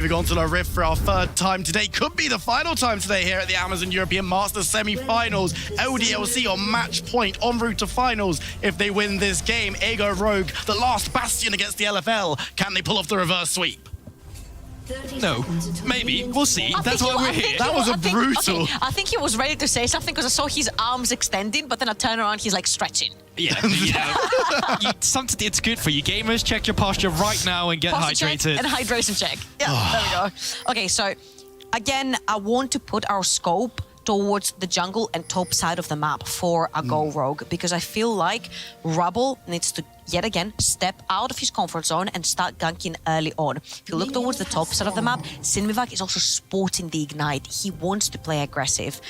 Moving on to the Rift for our third time today. Could be the final time today here at the Amazon European Masters semi-finals. LDLC on match point, en route to finals. If they win this game, Ego Rogue, the last bastion against the LFL. Can they pull off the reverse sweep? No, maybe. We'll see. That's why we're here. That was brutal. Okay, I think he was ready to say something because I saw his arms extending, but then I turn around, he's like stretching. Yeah, it's good for you gamers. Check your posture right now and get hydrated. And hydration check. Yeah, there we go. Okay, so again, I want to put our scope towards the jungle and top side of the map for a Go Rogue, because I feel like Rubble needs to yet again step out of his comfort zone and start ganking early on. If you look towards the top side of the map, Sinmivak is also sporting the Ignite. He wants to play aggressive.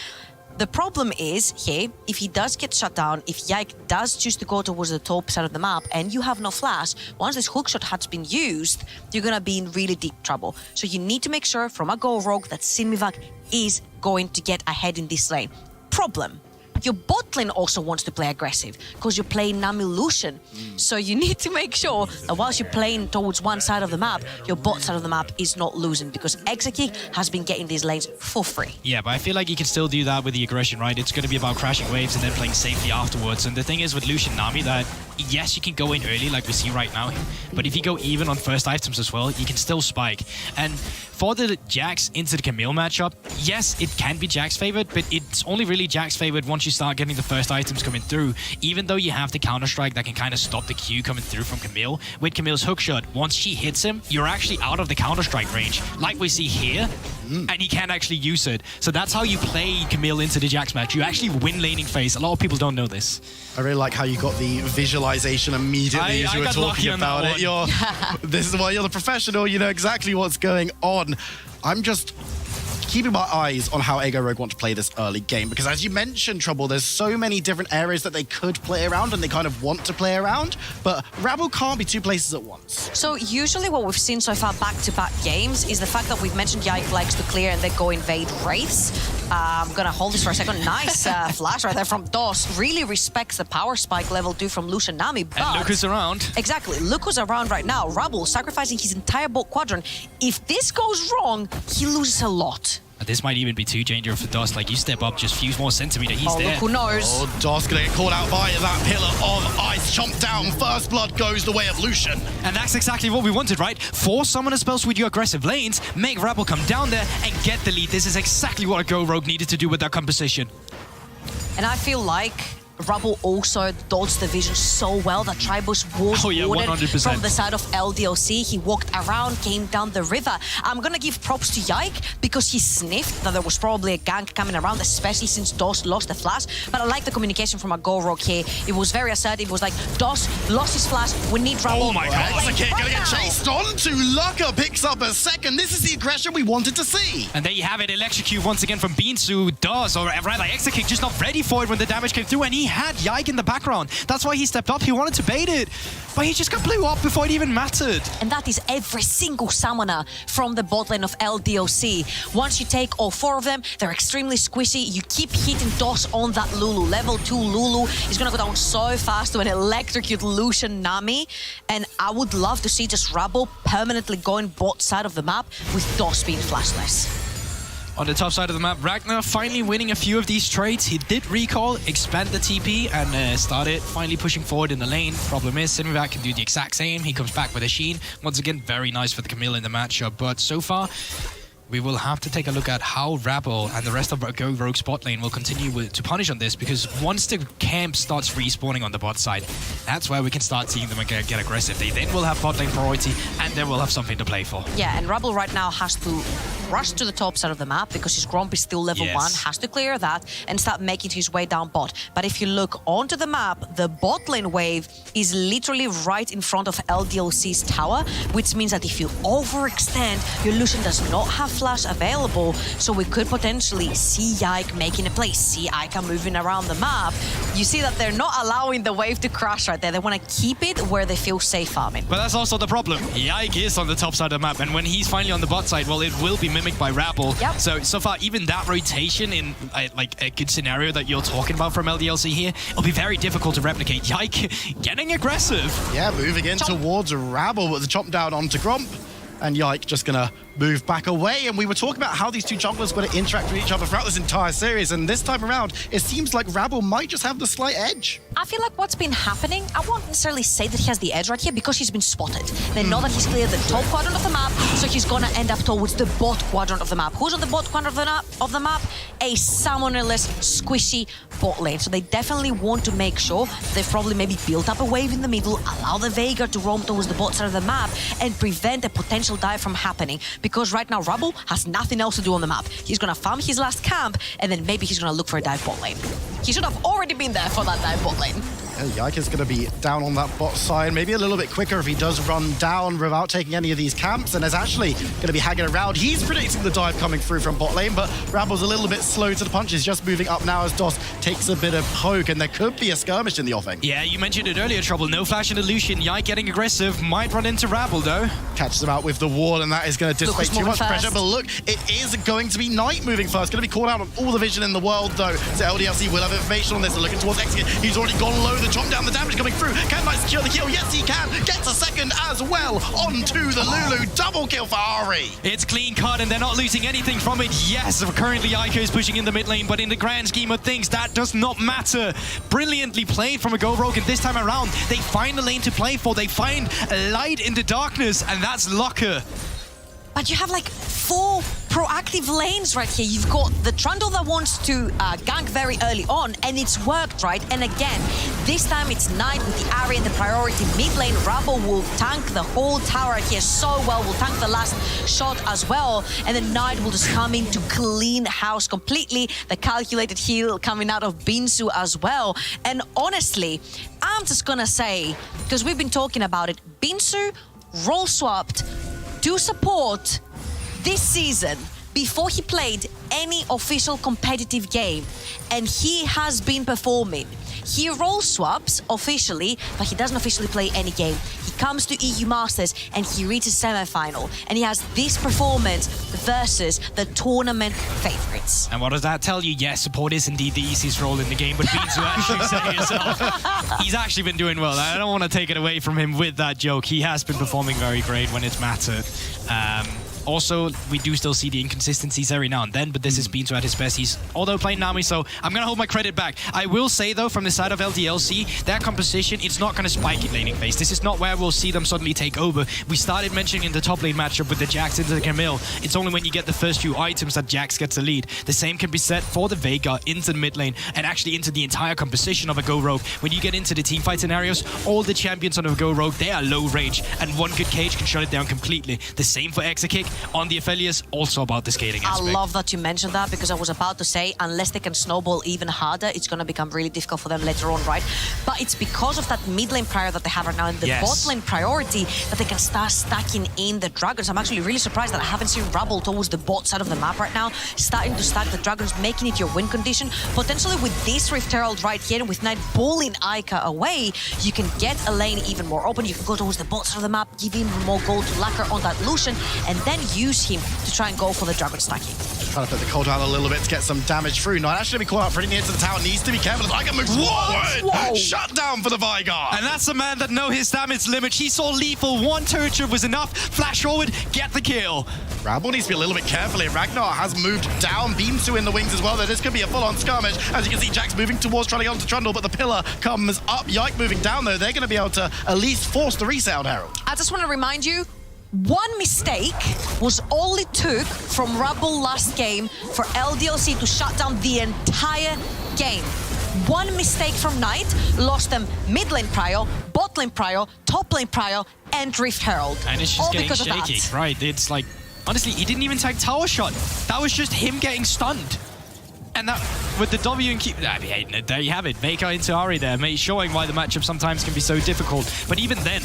The problem is here, if he does get shut down, if Yike does choose to go towards the top side of the map and you have no flash, once this hookshot has been used, you're gonna be in really deep trouble. So you need to make sure from a Go Rogue that Sinmivak is going to get ahead in this lane. Problem. Your bot lane also wants to play aggressive because you're playing Nami Lucian. So you need to make sure that whilst you're playing towards one side of the map, your bot side of the map is not losing, because Exekick has been getting these lanes for free. Yeah, but I feel like you can still do that with the aggression, right? It's going to be about crashing waves and then playing safely afterwards. And the thing is with Lucian Nami that, yes, you can go in early like we see right now, but if you go even on first items as well, you can still spike. And for the Jax into the Camille matchup, yes, it can be Jax favored, but it's only really Jax favored once you start getting the first items coming through. Even though you have the counter-strike that can kind of stop the Q coming through from Camille, with Camille's hookshot, once she hits him, you're actually out of the counter-strike range, like we see here, and he can't actually use it. So that's how you play Camille into the Jax match. You actually win laning phase. A lot of people don't know this. I really like how you got the visualization immediately as you were talking about it. This is why you're the professional. You know exactly what's going on. I'm just keeping my eyes on how Ego Rogue want to play this early game, because as you mentioned, Trouble, there's so many different areas that they could play around and they kind of want to play around, but Rabble can't be two places at once. So usually what we've seen so far back-to-back games is the fact that we've mentioned Yike likes to clear and they go invade Wraiths. I'm gonna hold this for a second. Nice flash right there from DOS. Really respects the power spike level 2 from Lucian Nami, but... And look who's around. Exactly, look who's around right now. Rabble sacrificing his entire bot quadrant. If this goes wrong, he loses a lot. This might even be too dangerous for DOS. Like, you step up just a few more centimeters, he's there. Look who knows. Oh, DOS gonna get caught out by that pillar of ice. Chomped down. First blood goes the way of Lucian. And that's exactly what we wanted, right? Force summoner spells with your aggressive lanes, make Rabble come down there and get the lead. This is exactly what a Go Rogue needed to do with that composition. And I feel like Rubble also dodged the vision so well that Tribus was warded 100%. from the side of LDLC. He walked around, came down the river. I'm gonna give props to Yike because he sniffed that there was probably a gank coming around, especially since DOS lost the flash. But I like the communication from a Go Rogue here. It was very assertive. It was like, DOS lost his flash. We need Rubble. Oh my God, Exekick gonna get chased on to Lucka. Picks up a second. This is the aggression we wanted to see. And there you have it. Electrocute once again from Beansu. DOS, or rather Exekick, just not ready for it when the damage came through, and he had Yike in the background. That's why he stepped up. He wanted to bait it, but he just got blew up before it even mattered. And that is every single summoner from the bot lane of LDLC. Once you take all 4 of them, they're extremely squishy. You keep hitting DOS on that Lulu. Level 2 Lulu is gonna go down so fast to an electrocute Lucian Nami. And I would love to see just Rubble permanently going bot side of the map with DOS being flashless. On the top side of the map, Ragnar finally winning a few of these trades. He did recall, expand the TP, and started finally pushing forward in the lane. Problem is, Sinmivak can do the exact same. He comes back with a Sheen. Once again, very nice for the Camille in the matchup. But so far, we will have to take a look at how Rabble and the rest of Go Rogue spot lane will continue to punish on this, because once the camp starts respawning on the bot side, that's where we can start seeing them get aggressive. They then will have bot lane priority, and they will have something to play for. Yeah, and Rabble right now has to rush to the top side of the map because his Gromp is still level 1, has to clear that and start making his way down bot. But if you look onto the map, the bot lane wave is literally right in front of LDLC's tower, which means that if you overextend, your Lucian does not have flash available, so we could potentially see Yike making a play, see Ica moving around the map. You see that they're not allowing the wave to crash right there. They want to keep it where they feel safe farming. But that's also the problem. Yike is on the top side of the map, and when he's finally on the bot side, well, it will be mimicked by Rabble. Yep. So far, even that rotation in like a good scenario that you're talking about from LDLC here, it'll be very difficult to replicate. Yike getting aggressive. Yeah, moving in towards Rabble, but the chomp down onto Gromp. And Yike just gonna move back away. And we were talking about how these two junglers were going to interact with each other throughout this entire series. And this time around, it seems like Rabble might just have the slight edge. I feel like what's been happening, I won't necessarily say that he has the edge right here because he's been spotted. They know that he's cleared the top quadrant of the map, so he's gonna end up towards the bot quadrant of the map. Who's on the bot quadrant of the map? A summonerless, squishy bot lane. So they definitely want to make sure they've probably maybe built up a wave in the middle, allow the Veigar to roam towards the bot side of the map and prevent a potential dive from happening. Because right now, Rabble has nothing else to do on the map. He's gonna farm his last camp and then maybe he's gonna look for a dive bot lane. He should have already been there for that dive bot lane. Yike is going to be down on that bot side, maybe a little bit quicker if he does run down without taking any of these camps, and is actually going to be hanging around. He's predicting the dive coming through from bot lane, but Rabble's a little bit slow to the punches, just moving up now as DOS takes a bit of poke, and there could be a skirmish in the offing. Yeah, you mentioned it earlier, Trouble. No flash into Lucian. Yike getting aggressive. Might run into Rabble, though. Catches him out with the wall, and that is going to dissipate too much pressure. But look, it is going to be Knight moving first. Going to be called out on all the vision in the world, though. So LDLC will have information on this. They're looking towards Execute. He's already gone low. The chop down, the damage coming through. Can Knight secure the kill? Yes, he can. Gets a second as well. Onto the Lulu. Double kill for Ari. It's clean cut, and they're not losing anything from it. Yes, currently Ico is pushing in the mid lane, but in the grand scheme of things, that does not matter. Brilliantly played from a Go Rogue, and this time around, they find a lane to play for. They find a light in the darkness, and that's Locker. But you have like 4 proactive lanes right here. You've got the Trundle that wants to gank very early on, and it's worked, right? And again, this time it's Knight with the Ari and the priority mid lane. Rabble will tank the whole tower here so well, will tank the last shot as well, and then Knight will just come in to clean house completely. The calculated heal coming out of Binsu as well. And honestly, I'm just gonna say, because we've been talking about it, Binsu role swapped to support this season before he played any official competitive game, and he has been performing. He role swaps officially, but he doesn't officially play any game. He comes to EU Masters and he reaches semi-final, and he has this performance versus the tournament favorites. And what does that tell you? Yes, support is indeed the easiest role in the game, but Beans, you actually say it yourself, he's actually been doing well. I don't want to take it away from him with that joke. He has been performing very great when it's mattered. Also, we do still see the inconsistencies every now and then, but this is Binsu at his best. He's, although playing Nami, so I'm going to hold my credit back. I will say, though, from the side of LDLC, their composition, it's not going to spike in laning phase. This is not where we'll see them suddenly take over. We started mentioning in the top lane matchup with the Jax into the Camille. It's only when you get the first few items that Jax gets the lead. The same can be said for the Veigar into the mid lane and actually into the entire composition of a Go Rogue. When you get into the teamfight scenarios, all the champions on a Go Rogue, they are low range, and one good cage can shut it down completely. The same for Exakick on the Aphelios, also about the scaling aspect. I love that you mentioned that, because I was about to say, unless they can snowball even harder, it's going to become really difficult for them later on, right? But it's because of that mid lane prior that they have right now and the bot lane priority that they can start stacking in the dragons. I'm actually really surprised that I haven't seen Rabble towards the bot side of the map right now, starting to stack the dragons, making it your win condition. Potentially with this Rift Herald right here, with Knight bullying Ica away, you can get a lane even more open. You can go towards the bot side of the map, give him more gold to lacquer on that Lucian, and then use him to try and go for the dragon stacking. Trying to put the cold down a little bit to get some damage through. Knight actually going to be caught out pretty near to the tower. Needs to be careful as Ica moves forward. Whoa. Shut down for the Veigar. And that's a man that knows his damage limit. He saw lethal. One turret trip was enough. Flash forward, get the kill. Rabble needs to be a little bit careful here. Ragnar has moved down. Binsu in the wings as well. This could be a full-on skirmish. As you can see, Jax moving towards trying to get onto Trundle, but the pillar comes up. Yike moving down, though. They're going to be able to at least force the reset on Herald. I just want to remind you, one mistake was all it took from Rabble last game for LDLC to shut down the entire game. One mistake from Knight lost them mid lane prio, bot lane prio, top lane prio, and Rift Herald. And it's just all getting because shaky, of that. right? It's like, honestly, he didn't even take tower shot. That was just him getting stunned. And that, with the W and Q, I mean, there you have it. Veigar into Ari there, showing why the matchup sometimes can be so difficult. But even then,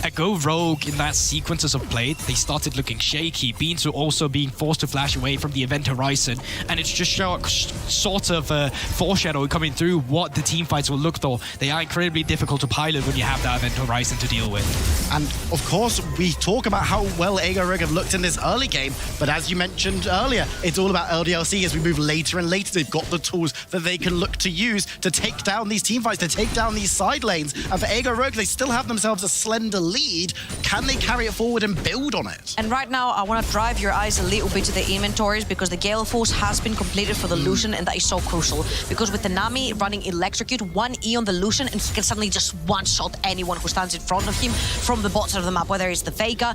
a Go Rogue in that sequences of play, they started looking shaky. Binsu also being forced to flash away from the event horizon. And it's just sort of foreshadowing coming through what the team fights will look for. They are incredibly difficult to pilot when you have that event horizon to deal with. And of course, we talk about how well Ego Rig have looked in this early game, but as you mentioned earlier, it's all about LDLC as we move later and later. They've got the tools that they can look to use to take down these team fights, to take down these side lanes. And for Ego Rogue, they still have themselves a slender lead. Can they carry it forward and build on it? And right now, I want to drive your eyes a little bit to the inventories because the Gale Force has been completed for the Lucian, and that is so crucial. Because with the Nami running Electrocute, 1E on the Lucian, and he can suddenly just one-shot anyone who stands in front of him from the bottom of the map, whether it's the Veigar,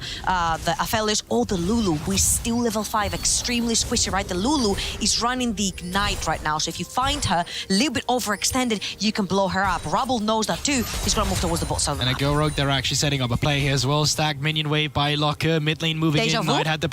the Aphelios, or the Lulu. We're still level 5, extremely squishy, right? The Lulu is running the Ignite right now, so if you find her a little bit overextended, you can blow her up. Rubble knows that too. He's going to move towards the bot side of the map. And a Go Rogue, they're actually setting up a play here as well. Stacked minion wave by Locker, mid lane moving in. Knight had the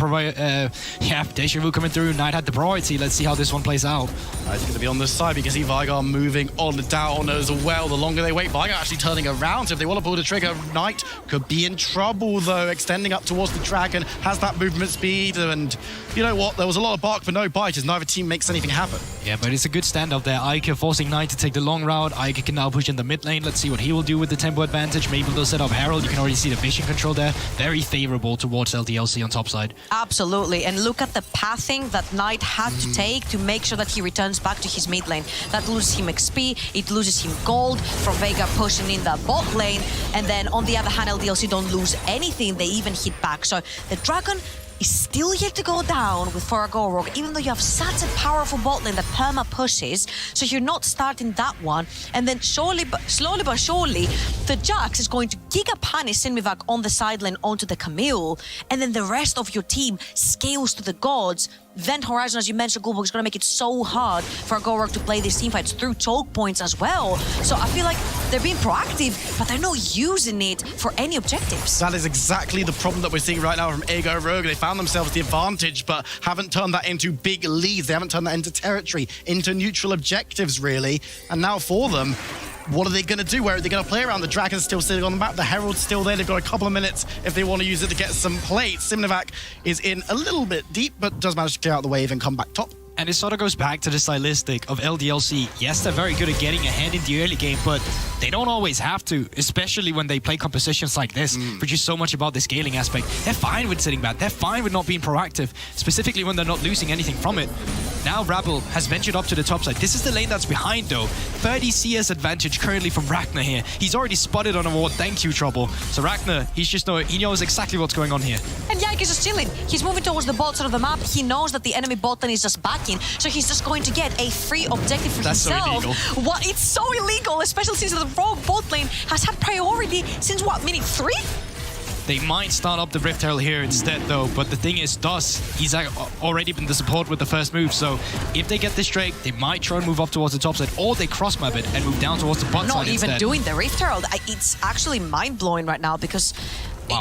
Deja Vu coming through. Knight had the priority. Let's see how this one plays out. He's going to be on this side because see Veigar moving on down as well. The longer they wait, Veigar actually turning around. So if they want to pull the trigger, Knight could be in trouble though. Extending up towards the dragon, has that movement speed, and you know what? There was a lot of bark but no bite as neither team makes anything happen. Yeah, but it's a good standoff there. Ica forcing Knight to take the long route. Ica can now push in the mid lane. Let's see what he will do with the tempo advantage. Maybe they'll set up Herald. You can already see the vision control there. Very favorable towards LDLC on top side. Absolutely, and look at the pathing that Knight had to take to make sure that he returns back to his mid lane. That loses him XP, it loses him gold from Veigar pushing in the bot lane, and then on the other hand, LDLC don't lose anything, they even hit back. So the Dragon is still yet to go down for a Go Rogue, even though you have such a powerful bot lane that perma pushes, so you're not starting that one. And then slowly but surely, the Jax is going to Giga Punish Sinmivac on the side lane onto the Camille, and then the rest of your team scales to the gods. Vent Horizon, as you mentioned, Gulbok, is going to make it so hard for a Go Rogue to play these teamfights through choke points as well. So I feel like they're being proactive, but they're not using it for any objectives. That is exactly the problem that we're seeing right now from Go Rogue. They found themselves the advantage, but haven't turned that into big leads. They haven't turned that into territory, into neutral objectives, really. And now for them, what are they going to do? Where are they going to play around? The Dragon's still sitting on the map. The Herald's still there. They've got a couple of minutes if they want to use it to get some plates. Simnivac is in a little bit deep, but does manage to clear out the wave and come back top. And it sort of goes back to the stylistic of LDLC. Yes, they're very good at getting ahead in the early game, but they don't always have to, especially when they play compositions like this, which is so much about the scaling aspect. They're fine with sitting back. They're fine with not being proactive, specifically when they're not losing anything from it. Now Rabble has ventured up to the top side. This is the lane that's behind, though. 30 CS advantage currently from Ragnar here. He's already spotted on a ward. Thank you, Trouble. So Ragnar, he knows exactly what's going on here. And Yike is just chilling. He's moving towards the bot side of the map. He knows that the enemy bot lane is just backing, so he's just going to get a free objective for himself. So illegal. What? It's so illegal, especially since the rogue bot lane has had priority since what, minute 3? They might start up the Rift Herald here instead, though. But the thing is, he's already been the support with the first move. So if they get this Drake, they might try and move up towards the top side, or they cross map it and move down towards the bot side instead. Not even doing the Rift Herald. It's actually mind-blowing right now because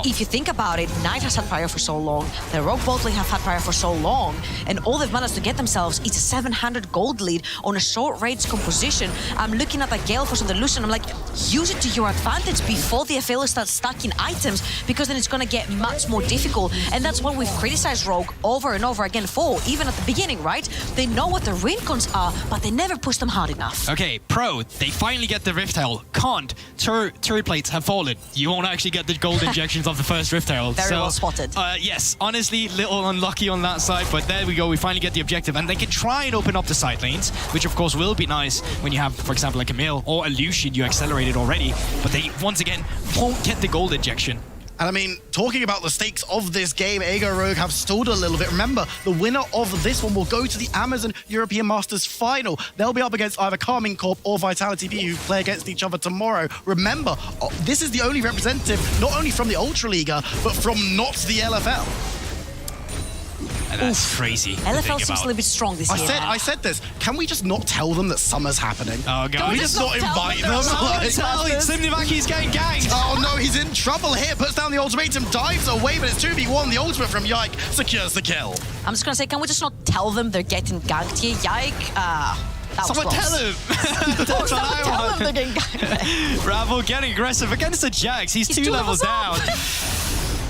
if you think about it, Knight has had prior for so long, the Rogue bot lane have had prior for so long, and all they've managed to get themselves is a 700 gold lead on a short range composition. I'm looking at the Gale Force and the Lucian, I'm like, use it to your advantage before the Aphelios start stacking items, because then it's going to get much more difficult. And that's what we've criticized Rogue over and over again for, even at the beginning, right? They know what the win cons are, but they never push them hard enough. Okay, Pro, they finally get the Rift Herald. Can't. Turret plates have fallen. You won't actually get the gold injection of the first Rift Herald. Very well spotted. Yes, honestly, little unlucky on that side, but there we go. We finally get the objective, and they can try and open up the side lanes, which of course will be nice when you have, for example, like a Camille or a Lucian you accelerated already, but they, once again, won't get the gold injection. And I mean, talking about the stakes of this game, Go Rogue have stalled a little bit. Remember, the winner of this one will go to the Amazon European Masters final. They'll be up against either Carmine Corp or Vitality B, who play against each other tomorrow. Remember, this is the only representative, not only from the Ultra Liga, but from not the LFL. And that's crazy. LFL seems a little bit strong this year. I said this. Can we just not tell them that summer's happening? Oh, God. Can we just not invite them? Simnivac going ganked. Oh, no, he's in trouble here. Puts down the ultimatum, dives away, but it's 2v1. The ultimate from Yike secures the kill. I'm just going to say, can we just not tell them they're getting ganked here? Yike, Someone tell him! That's what I want. Rabble getting aggressive against the Jax. He's 2 levels down.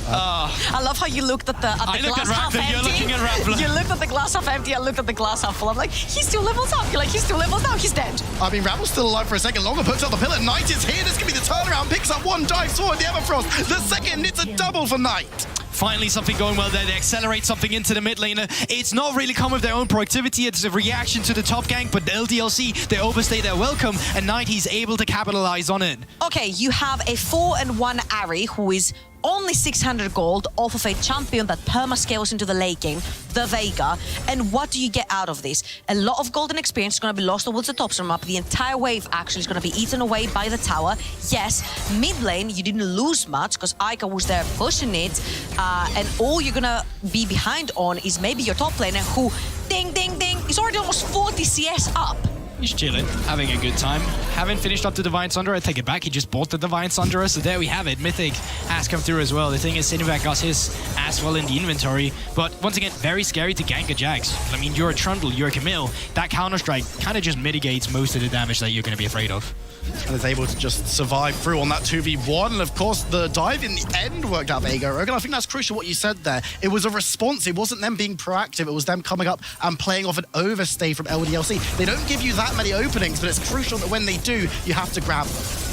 I love how you looked at the glass half empty. You're looking at Rappler. You looked at the glass half empty, I looked at the glass half full. I'm like, he's 2 levels up. You're like, he's 2 levels down, he's dead. I mean, Rapple's still alive for a second longer, puts up the pillar. Knight is here, this could be the turnaround. Picks up 1 dive sword, the Everfrost. The second, it's a double for Knight. Finally something going well there. They accelerate something into the mid laner. It's not really come with their own proactivity. It's a reaction to the top gank, but the LDLC, they overstay their welcome, and Knight, he's able to capitalize on it. Okay, you have a 4-1 Ahri who is only 600 gold off of a champion that perma-scales into the late game, the Veigar. And what do you get out of this? A lot of golden experience is going to be lost towards the top of the map. The entire wave actually is going to be eaten away by the tower. Yes, mid lane, you didn't lose much because Aika was there pushing it. And all you're going to be behind on is maybe your top laner who, ding, ding, ding, is already almost 40 CS up. He's chilling, having a good time. Haven't finished up the Divine Sunderer. I take it back. He just bought the Divine Sunderer. So there we have it. Mythic has come through as well. The thing is, Sinvac got his as well in the inventory. But once again, very scary to gank a Jax. I mean, you're a Trundle, you're a Camille. That Counter-Strike kind of just mitigates most of the damage that you're going to be afraid of. And is able to just survive through on that 2v1. And of course, the dive in the end worked out for Ego Rogue. And I think that's crucial what you said there. It was a response. It wasn't them being proactive. It was them coming up and playing off an overstay from LDLC. They don't give you that many openings, but it's crucial that when they do, you have to grab them.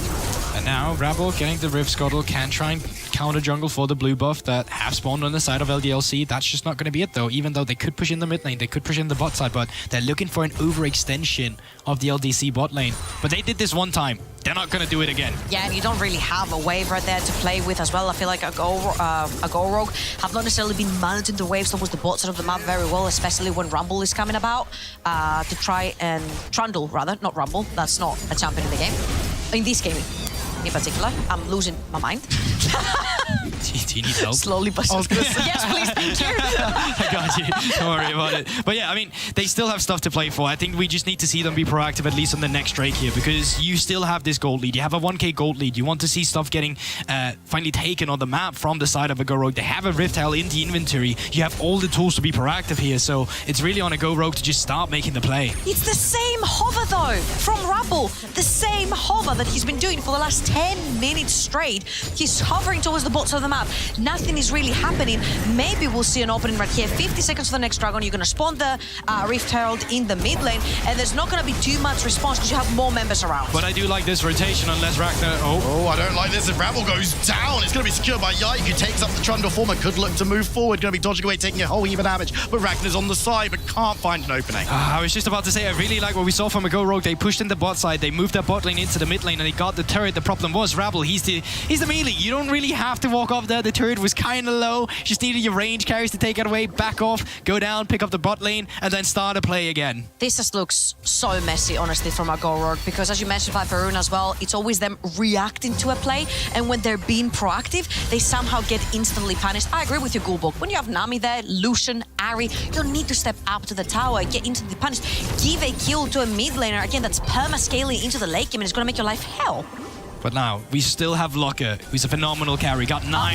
And now, Rabble getting the Rift Scuttle can try and counter jungle for the blue buff that have spawned on the side of LDLC. That's just not going to be it, though. Even though they could push in the mid lane, they could push in the bot side, but they're looking for an overextension of the LDC bot lane. But they did this one time. They're not going to do it again. Yeah, and you don't really have a wave right there to play with as well. I feel like a Go Rogue have not necessarily been managing the waves towards the bot side of the map very well, especially when Rumble is coming about to try and Trundle, rather, not Rumble. That's not a champion in the game. In this game, in particular, I'm losing my mind. Do you need help? Slowly, but yes, please, thank you. I got you. Don't worry about it. But yeah, I mean, they still have stuff to play for. I think we just need to see them be proactive, at least on the next Drake here, because you still have this gold lead. You have a 1k gold lead. You want to see stuff getting finally taken on the map from the side of a Go Rogue. They have a Rift Hell in the inventory. You have all the tools to be proactive here, so it's really on a Go Rogue to just start making the play. It's the same hover, though, from Rumble. The same hover that he's been doing for the last 10 minutes straight. He's hovering towards the bottom of the map. Nothing is really happening. Maybe we'll see an opening right here. 50 seconds for the next Dragon. You're going to spawn the Rift Herald in the mid lane, and there's not going to be too much response because you have more members around. But I do like this rotation unless Ragnar... Oh, I don't like this. If Rabble goes down, it's going to be secured by Yike, who takes up the Trundle former. Could look to move forward. Going to be dodging away, taking a whole heap of damage. But Ragnar's on the side, but can't find an opening. I was just about to say, I really like what we saw from a Go Rogue. They pushed in the bot side. They moved their bot lane into the mid lane, and they got the turret. The problem was Rabble. He's the melee. You don't really have to walk off there. The turret was kind of low. Just needed your range carries to take it away, back off, go down, pick up the bot lane, and then start a play again. This just looks so messy, honestly, from a Go Rogue, because as you mentioned by Varun as well, it's always them reacting to a play, and when they're being proactive, they somehow get instantly punished. I agree with you, Gulbok. When you have Nami there, Lucian, Ahri, you don't need to step up to the tower, get instantly punished. Give a kill to a mid laner, again, that's perma-scaling into the late game, and it's going to make your life hell. But now, we still have Locker, who's a phenomenal carry. Got 9.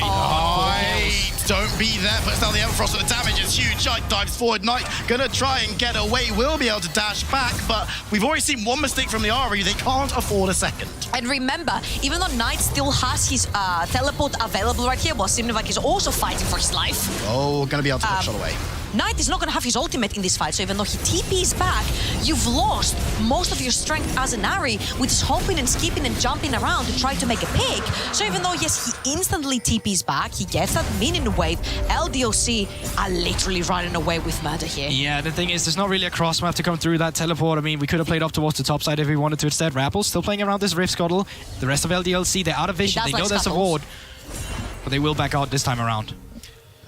Don't be there. Puts down the Everfrost, and the damage is huge. Knight dives forward. Knight gonna try and get away. Will be able to dash back, but we've already seen one mistake from the Ahri. They can't afford a second. And remember, even though Knight still has his teleport available right here, while Simnivak is also fighting for his life. Oh, gonna be able to get shot away. Knight is not going to have his ultimate in this fight, so even though he TPs back, you've lost most of your strength as an Ahri, which is hopping and skipping and jumping around to try to make a pick. So even though, yes, he instantly TPs back, he gets that minion wave, LDLC are literally running away with murder here. Yeah, the thing is, there's not really a cross map to come through that teleport. I mean, we could have played up towards the top side if we wanted to. Instead, Rapple's still playing around this Rift Scuttle. The rest of LDLC, they're out of vision. They know there's a ward, but they will back out this time around.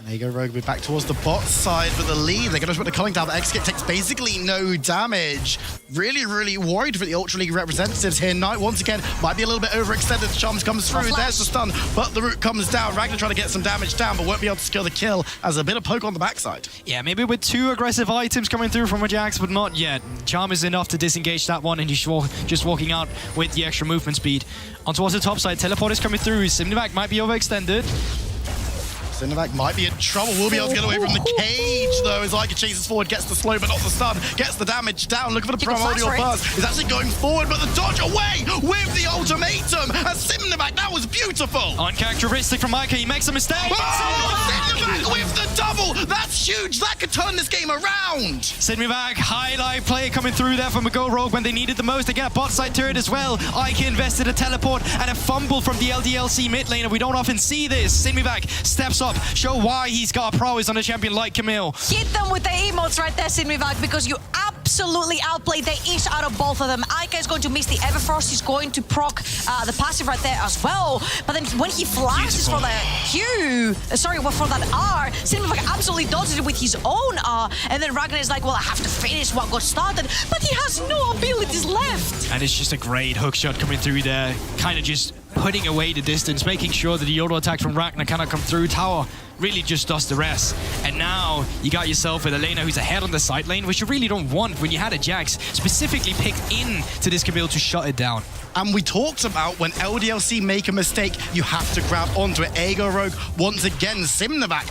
There you go, Rogue. We're back towards the bot side for the lead. They're going to put the culling down, but X-Skip takes basically no damage. Really, really worried for the Ultra League representatives here. Knight, once again, might be a little bit overextended. The Charms comes through. There's the stun, but the root comes down. Ragnar trying to get some damage down, but won't be able to secure the kill as a bit of poke on the backside. Yeah, maybe with 2 aggressive items coming through from Ajax, but not yet. Charm is enough to disengage that one, and he's just walking out with the extra movement speed. On towards the top side, teleport is coming through. Simnivac might be overextended. Sinnovac might be in trouble. Will be able to get away from the cage, though, as Ica chases forward, gets the slow, but not the stun, gets the damage down. Looking for the primordial burst. He's actually going forward, but the dodge away with the ultimatum. And Sinnovac, that was beautiful. Uncharacteristic from Ica. He makes a mistake. Oh, Sinnovac with the double. That's huge. That could turn this game around. Sinnovac, highlight play coming through there from a Go Rogue when they needed the most. They get a bot side turret as well. Ica invested a teleport and a fumble from the LDLC mid laner. We don't often see this. Sinnovac steps off up. Show why he's got a prowess on a champion like Camille. Hit them with the emotes right there, Sinmivag, because you absolutely outplayed the ish out of both of them. Aika is going to miss the Everfrost. He's going to proc the passive right there as well. But then when he flashes for the Q, for that R, Sinmivag absolutely dodges it with his own R. And then Ragnar is like, well, I have to finish what got started. But he has no abilities left. And it's just a great hook shot coming through there. Kind of just putting away the distance, making sure that the auto attack from Ragnar cannot come through. Tower really just does the rest. And now you got yourself with Elena who's ahead on the side lane, which you really don't want when you had a Jax specifically picked in to this Camille to shut it down. And we talked about when LDLC make a mistake, you have to grab onto it. Ego Rogue, once again, Simnavac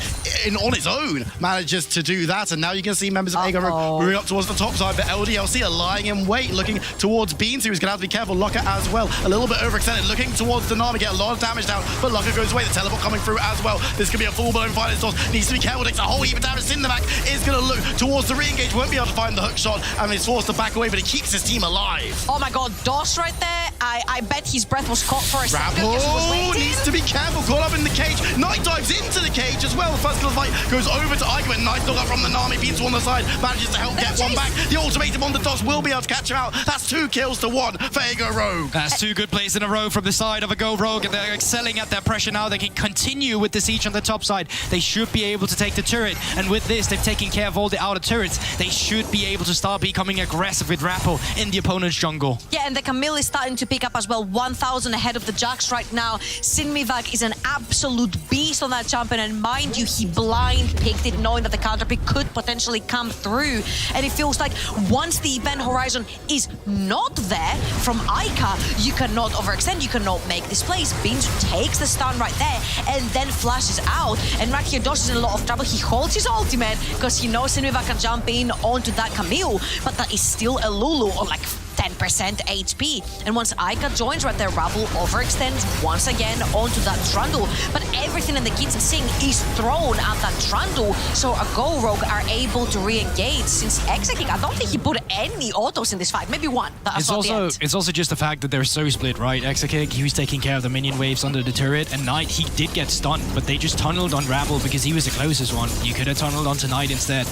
on its own manages to do that. And now you can see members of Ego Rogue moving up towards the top side, but LDLC are lying in wait, looking towards Beans, who's going to have to be careful. Locker as well, a little bit overextended, looking towards Dynami, get a lot of damage down, but Locker goes away. The teleport coming through as well. This could be a full-blown violence source. Needs to be careful, takes a whole heap of damage. Simnavac is going to look towards the re-engage, won't be able to find the hook shot, and is forced to back away, but he keeps his team alive. Oh my god, DOS right there. I bet his breath was caught for a second. Needs to be careful, caught up in the cage. Knight dives into the cage as well. The first kill of the fight goes over to Aika, and Knight dug up from the Nami. Beans on the side, manages to help get one back. The ultimatum on the DOS will be able to catch him out. That's 2 kills to 1 for Ego Rogue. That's 2 good plays in a row from the side of a Go Rogue, and they're excelling at their pressure now. They can continue with the siege on the top side. They should be able to take the turret, and with this, they've taken care of all the outer turrets. They should be able to start becoming aggressive with Rappel in the opponent's jungle. Yeah, and the Camille is starting to pick up as well. 1,000 ahead of the Jax right now. Sinmivag is an absolute beast on that champion, and mind you, he blind picked it, knowing that the counter pick could potentially come through. And it feels like once the event horizon is not there from Aika, you cannot overextend, you cannot make this plays. Beans takes the stun right there and then flashes out, and Rakiodos is in a lot of trouble. He holds his ultimate because he knows Sinmivag can jump in onto that Camille, but that is still a Lulu on like 10% HP. And once Aika joins right there, Rabble overextends once again onto that Trundle. But everything in the kitchen sink is thrown at that Trundle, so a Go Rogue are able to re-engage. Since Exekick, I don't think he put any autos in this fight. Maybe one. It's also just the fact that they're so split, right? Exekick, he was taking care of the minion waves under the turret, and Knight, he did get stunned, but they just tunneled on Rabble because he was the closest one. You could have tunneled onto Knight instead,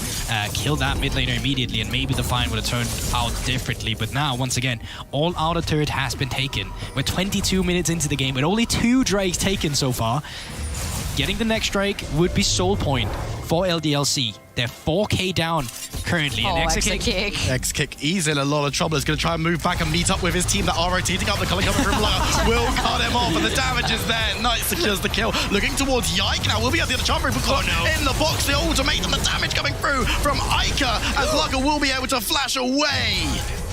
killed that mid laner immediately, and maybe the fight would have turned out differently. But now, once again, all outer turret has been taken. We're 22 minutes into the game with only 2 Drakes taken so far. Getting the next Drake would be soul point for LDLC. They're 4k down currently. Oh, and Exekick. Exekick, he's in a lot of trouble. He's going to try and move back and meet up with his team that are rotating up. The color coming from Locker will cut him off, and the damage is there. Knight secures the kill. Looking towards Yike now. Will be able to get the charm rifle caught in the box. The ultimatum, the damage coming through from Aika, as Locker will be able to flash away.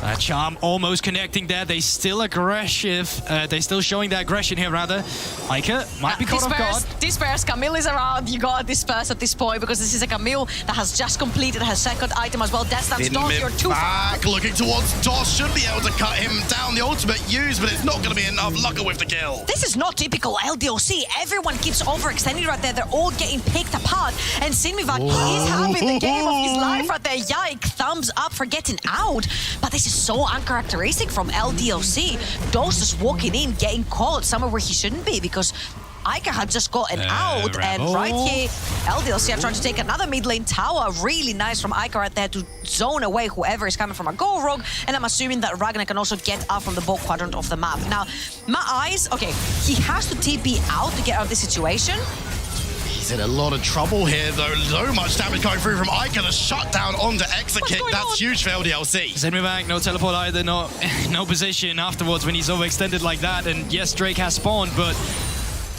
That charm almost connecting there. They still aggressive. They're still showing their aggression here, rather. Aika might be caught off guard. Disperse. Camille is around. You got to disperse at this point because this is a Camille that has just completed her second item as well. Death Stance DOS, you're too far. Looking towards DOS, should be able to cut him down. The ultimate used, but it's not going to be enough. Locker with the kill. This is not typical LDLC. Everyone keeps overextending right there. They're all getting picked apart. And Sinmivag is having the game of his life right there. Yike, thumbs up for getting out. But this is so uncharacteristic from LDLC. DOS just walking in, getting caught somewhere where he shouldn't be because Aika had just gotten out, and right here, LDLC are trying to take another mid lane tower. Really nice from Aika right there to zone away whoever is coming from a Go Rogue, and I'm assuming that Ragnar can also get out from the bot quadrant of the map. Now, my eyes, okay, he has to TP out to get out of this situation. He's in a lot of trouble here, though. So much damage going through from Aika. The shutdown onto Exekick. That's huge for LDLC. Send me back. No teleport either. No position afterwards when he's overextended like that. And yes, Drake has spawned, but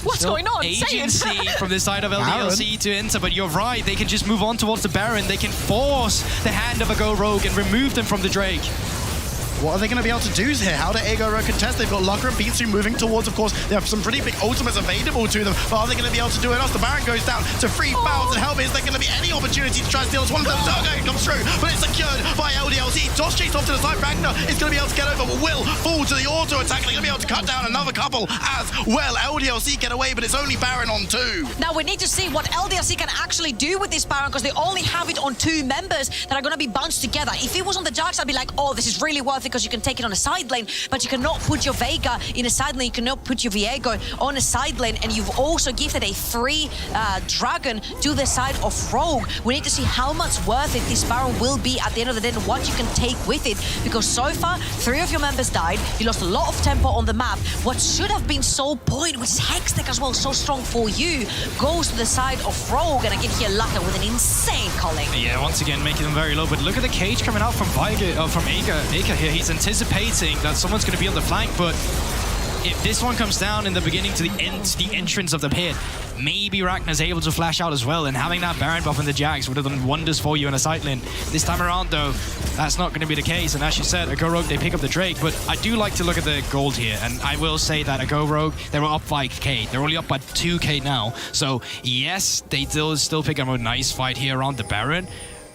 what's going on? Agency from the side of LDLC to enter, but you're right. They can just move on towards the Baron. They can force the hand of a Go Rogue and remove them from the Drake. What are they going to be able to do here? How do Ego Rogue contest? They've got Locker and Beatsu moving towards, of course. They have some pretty big ultimates available to them, but are they going to be able to do it else? The Baron goes down to 3 fouls, and help me, is there going to be any opportunity to try and steal this? One of them comes through, but it's secured by LDLC. DOS chased off to the side. Ragnar is going to be able to get over, but will fall to the auto attack. They're going to be able to cut down another couple as well. LDLC get away, but it's only Baron on 2. Now we need to see what LDLC can actually do with this Baron because they only have it on 2 members that are going to be bunched together. If it was on the Jax, I'd be like, oh, this is really worth because you can take it on a side lane, but you cannot put your Veigar in a side lane, you cannot put your Viego on a side lane, and you've also gifted a free dragon to the side of Rogue. We need to see how much worth it this Baron will be at the end of the day and what you can take with it, because so far 3 of your members died, you lost a lot of tempo on the map. What should have been sole point, which is Hextech as well, so strong for you, goes to the side of Rogue, and again here Laka with an insane calling. Yeah, once again making them very low, but look at the cage coming out from Aker here. He's anticipating that someone's going to be on the flank, but if this one comes down in the beginning to the entrance of the pit, maybe Ragnar's able to flash out as well, and having that Baron buff in the Jags would have done wonders for you in a side lane. This time around, though, that's not going to be the case, and as you said, Go Rogue, they pick up the Drake, but I do like to look at the gold here, and I will say that Go Rogue, they were up 5k. They're only up by 2k now, so yes, they still pick up a nice fight here around the Baron,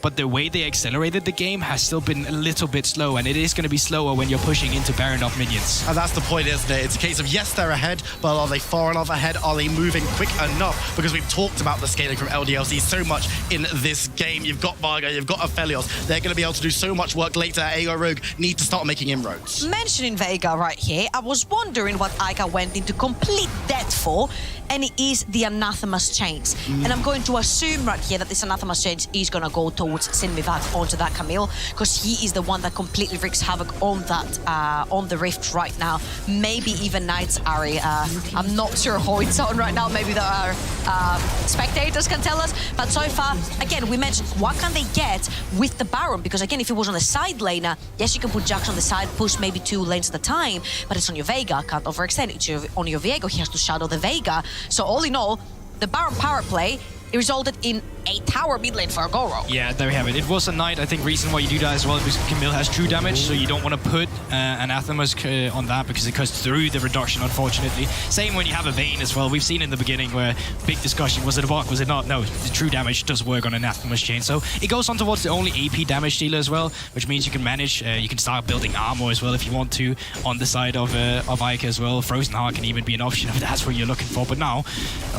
but the way they accelerated the game has still been a little bit slow, and it is going to be slower when you're pushing into Baron off minions. And that's the point, isn't it? It's a case of, yes, they're ahead, but are they far enough ahead? Are they moving quick enough? Because we've talked about the scaling from LDLC so much in this game. You've got Varga, you've got Aphelios. They're going to be able to do so much work later. Ago Rogue need to start making inroads. Mentioning Veigar right here, I was wondering what Aika went into complete debt for, and it is the Anathema's Chains. And I'm going to assume right here that this Anathema's Chains is going to go towards Sinmivad onto that Camille, because he is the one that completely wreaks havoc on that on the Rift right now. Maybe even Knight's Ari. I'm not sure how it's on right now. Maybe the spectators can tell us. But so far, again, we mentioned what can they get with the Baron, because again, if it was on the side laner, yes, you can put Jax on the side, push maybe 2 lanes at a time, but it's on your Veigar, can't overextend. It's on your Viego, he has to shadow the Veigar. So all in all, the Baron power play, it resulted in a tower mid lane for Agoro. Yeah, there we have it. It was a Knight. I think reason why you do that as well is because Camille has true damage, so you don't want to put Anathemas on that because it goes through the reduction, unfortunately. Same when you have a Vayne as well. We've seen in the beginning where big discussion, was it a bot, was it not? No, the true damage does work on Anathema's Chain. So it goes on towards the only AP damage dealer as well, which means you can manage, you can start building armor as well if you want to on the side of Ike as well. Frozen Heart can even be an option if that's what you're looking for. But now,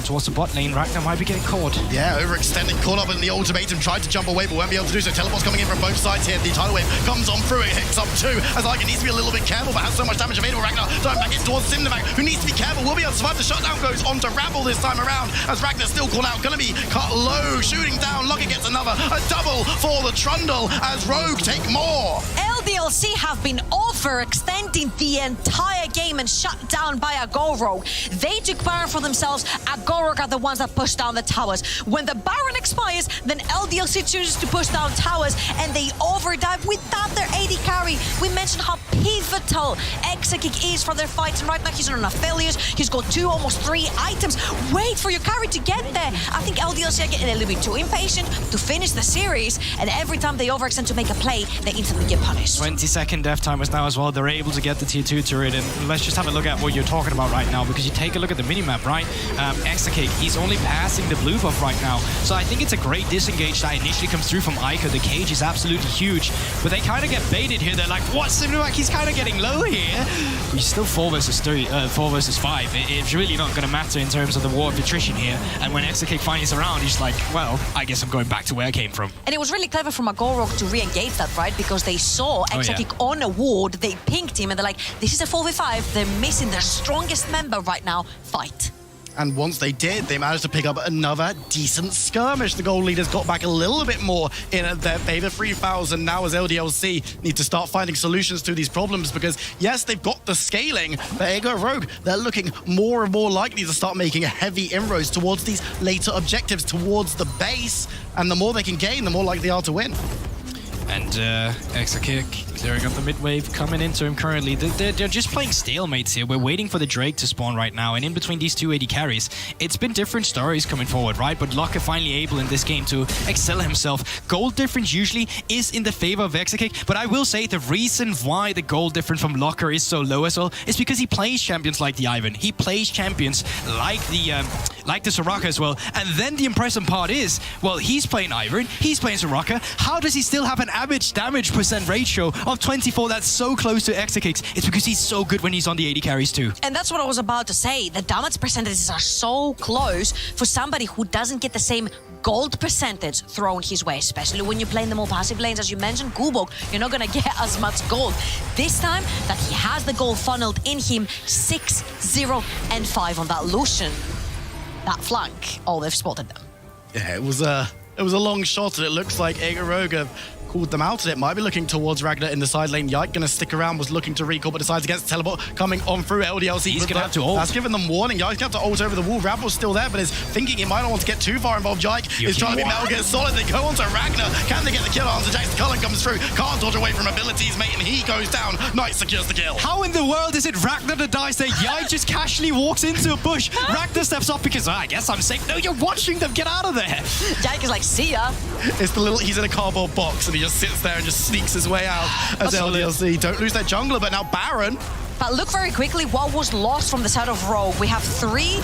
towards the bot lane, Ragnar might be getting caught. Yeah, overextending, caught up in the ultimatum, tried to jump away, but won't be able to do so. Teleport's coming in from both sides here. The tidal wave comes on through, it hits up too, as Ike needs to be a little bit careful, but has so much damage available. Ragnar throwing back in towards Simnavag, who needs to be careful, will be able to survive. The shutdown goes on to Rabble this time around, as Ragnar still called out, gonna be cut low, shooting down. Lucky gets another, a double for the Trundle, as Rogue take more. LDLC have been overextending the entire game and shut down by Agoro. They took Baron for themselves. Agoro are the ones that push down the towers. When the Baron expires, then LDLC chooses to push down towers, and they overdive without their AD carry. We mentioned how pivotal Exekick is for their fights, and right now he's on Aphelios. He's got 2, almost 3 items. Wait for your carry to get there. I think LDLC are getting a little bit too impatient to finish the series, and every time they overextend to make a play, they instantly get punished. 20-second death timers now as well. They're able to get the tier 2 turret, and let's just have a look at what you're talking about right now, because you take a look at the minimap, right? Exekick, he's only passing the blue buff right now, so I think it's a great disengage that initially comes through from Iker. The cage is absolutely huge, but they kind of get baited here. They're like, what, Simnavag? He's kind of getting low here. He's still 4 versus 5. It's really not going to matter in terms of the war of attrition here, and when Exekick finds around, he's like, well, I guess I'm going back to where I came from. And it was really clever from Agoro to re-engage that, right? Because they saw Exekick on a ward, they pinged him, and they're like, this is a 4v5, they're missing their strongest member right now, fight. And once they did, they managed to pick up another decent skirmish. The gold leaders got back a little bit more in their favor. 3,000 now as LDLC need to start finding solutions to these problems, because yes, they've got the scaling, but Ego Rogue, they're looking more and more likely to start making heavy inroads towards these later objectives, towards the base, and the more they can gain, the more likely they are to win. And Exekick clearing up the mid wave, coming into him currently. They're just playing stalemates here. We're waiting for the Drake to spawn right now, and in between these 2 AD carries, it's been different stories coming forward, right? But Locke finally able in this game to excel himself. Gold difference usually is in the favor of Exekick, but I will say the reason why the gold difference from Locker is so low as well is because he plays champions like the Ivan. He plays champions like the Soraka as well. And then the impressive part is, well, he's playing Ivan, he's playing Soraka. How does he still have an average damage percent ratio of 24 that's so close to Exekick's? It's because he's so good when he's on the AD carries too. And that's what I was about to say. The damage percentages are so close for somebody who doesn't get the same gold percentage thrown his way, especially when you're playing the more passive lanes. As you mentioned, Gulbok, you're not going to get as much gold. This time that he has the gold funneled in him, 6, 0, and 5 on that Lucian. That flank, oh, they've spotted them. Yeah, it was a long shot, and it looks like Aegir Rogue have called them out, and it might be looking towards Ragnar in the side lane. Yike gonna stick around, was looking to recall, but decides against the teleport coming on through LDLC. He's gonna have to ult. That's given them warning. Yike's gonna have to ult over the wall. Rabel's still there, but is thinking he might not want to get too far involved. Yike is trying to be Metal Gear Solid. They go on to Ragnar. Can they get the kill on? So Jackson Cullen comes through. Can't dodge away from abilities, mate, and he goes down. Knight secures the kill. How in the world is it Ragnar that dies there? Yike just casually walks into a bush. Ragnar steps up because, I guess I'm safe. No, you're watching them get out of there. Yike is like, see ya. It's the little, he's in a cardboard box, and he just sits there and just sneaks his way out as LDLC. Don't lose their jungler, but now Baron. But look very quickly what was lost from the side of Rogue. We have 3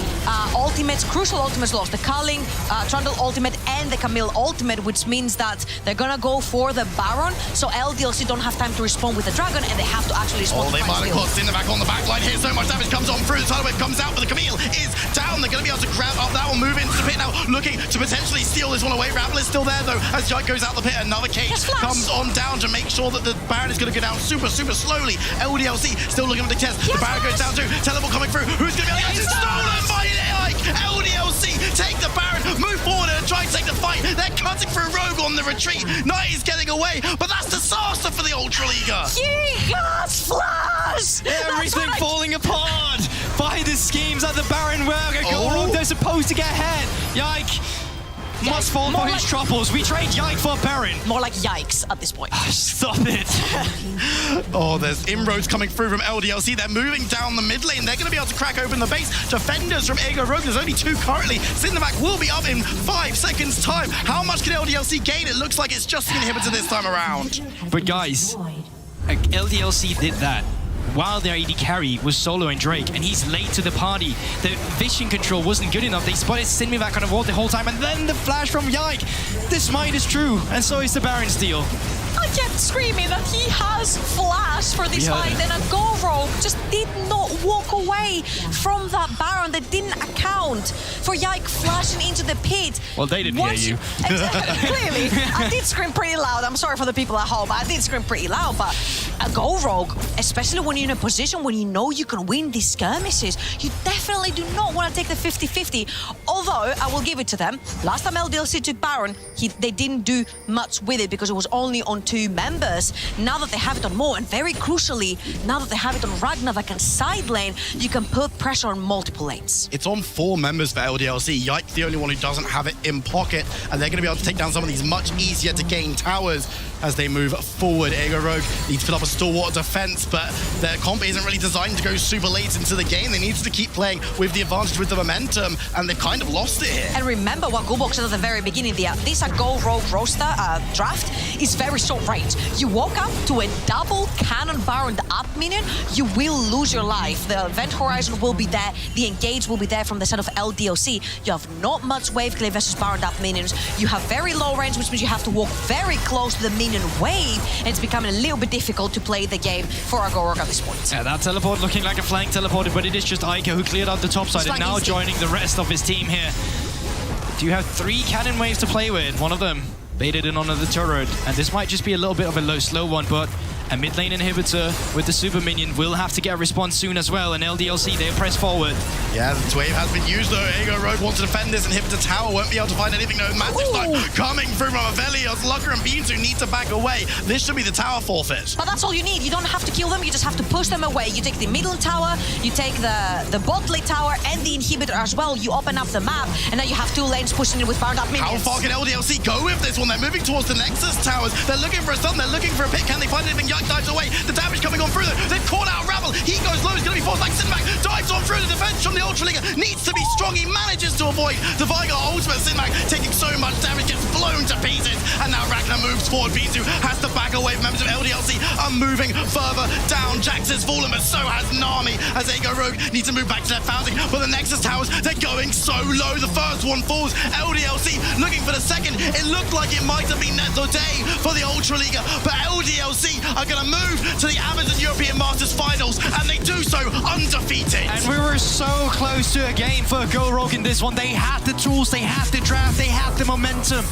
ultimates, crucial ultimates lost. The Culling, Trundle ultimate, and the Camille ultimate, which means that they're gonna go for the Baron, so LDLC don't have time to respond with the Dragon, and they have to actually respond. Oh, they might have caught Cinderback on the back line here. So much damage comes on through. The tidal wave comes out, but the Camille is down. They're gonna be able to grab up that one, move into the pit now, looking to potentially steal this one away. Rabel is still there, though, as Jike goes out the pit. Another cage comes on down to make sure that the Baron is gonna go down super, super slowly. LDLC still looking for the test. The Baron goes down too. Teleport coming through. Who's going to be able to get it? Stolen by Ike! LDLC take the Baron, move forward and try to take the fight. They're cutting through Rogue on the retreat. Knight is getting away, but that's disaster for the Ultra Liga. He has flash! Everything falling apart by the schemes at the Baron where they're supposed to get ahead. Yike must fall for his troubles. We trade Yike for Baron. More like yikes at this point. Stop it. Oh, there's inroads coming through from LDLC. They're moving down the mid lane. They're going to be able to crack open the base. Defenders from Aegir Rogue. There's only 2 currently. Cinderback will be up in 5 seconds' time. How much can LDLC gain? It looks like it's just the inhibitor this time around. But guys, LDLC did that while their AD carry was soloing Drake, and he's late to the party. The vision control wasn't good enough. They spotted Cinderback on the wall the whole time, and then the flash from Yike. This might is true, and so is the Baron steal. I kept screaming that he has flash for this fight, and a Go Rogue just did not walk away from that Baron. That didn't account for Yike flashing into the pit. Well, they didn't hear you. Clearly, I did scream pretty loud. I'm sorry for the people at home. I did scream pretty loud, but a Go Rogue, especially when you're in a position when you know you can win these skirmishes, you definitely do not want to take the 50-50. Although, I will give it to them. Last time LDLC took Baron, they didn't do much with it because it was only on 2 members. Now that they have it on more, and very crucially, now that they have it on Ragnar that can side lane, you can put pressure on multiple lanes. It's on 4 members for LDLC. Yike, the only one who doesn't have it in pocket, and they're going to be able to take down some of these much easier to gain towers as they move forward. Aegir Rogue needs to put up a stalwart defense, but their comp isn't really designed to go super late into the game. They need to keep playing with the advantage, with the momentum, and they've kind of lost it here. And remember what Gulbok said at the very beginning, this Go Rogue roster draft is very short range. You walk up to a double cannon Baron up minion, you will lose your life. The event horizon will be there, the engage will be there from the side of LDLC. You have not much wave clear versus Baron up minions. You have very low range, which means you have to walk very close to the minion wave, and it's becoming a little bit difficult to play the game for our Go Rogue at this point. Yeah, that teleport looking like a flank teleported, but it is just Ica who cleared out the top side and now joining the rest of his team here. Do you have 3 cannon waves to play with? One of them baited in onto the turret, and this might just be a little bit of a slow one, but a mid lane inhibitor with the super minion will have to get a response soon as well, and LDLC, they press forward. Yeah, the wave has been used though. Aegir Rogue wants to defend this inhibitor tower, won't be able to find anything. No, massive snipe coming through from Avelios. Lucker and Beansu need to back away. This should be the tower forfeit. But that's all you need. You don't have to kill them, you just have to push them away. You take the middle tower, you take the bot lane tower and the inhibitor as well. You open up the map, and now you have 2 lanes pushing in with powered up minions. How far can LDLC go with this one? They're moving towards the Nexus towers. They're looking for a stun, they're looking for a pick. Can they find anything? Yike dives away. The damage coming on through them. They've caught out Rabel. He goes low. He's going to be forced back. Cinderback dives on through. The defense from the Ultra Liga needs to be strong. He manages to avoid the Vigar ultimate. Cinderback taking so much damage, gets blown to pieces. And now Ragnar moves forward. Beansu has to back away. Members of LDLC are moving further down. Jax has fallen, but so has Nami. As Aegir Rogue needs to move back to their founding. But the Nexus towers, they're going so low. The first one falls. LDLC looking for the second. It looked like it might have been Neto Day for the Ultra Liga, but LDLC are are going to move to the Amazon European Masters Finals, and they do so undefeated. And we were so close to a game for Go Rogue in this one. They had the tools, they had the draft, they had the momentum.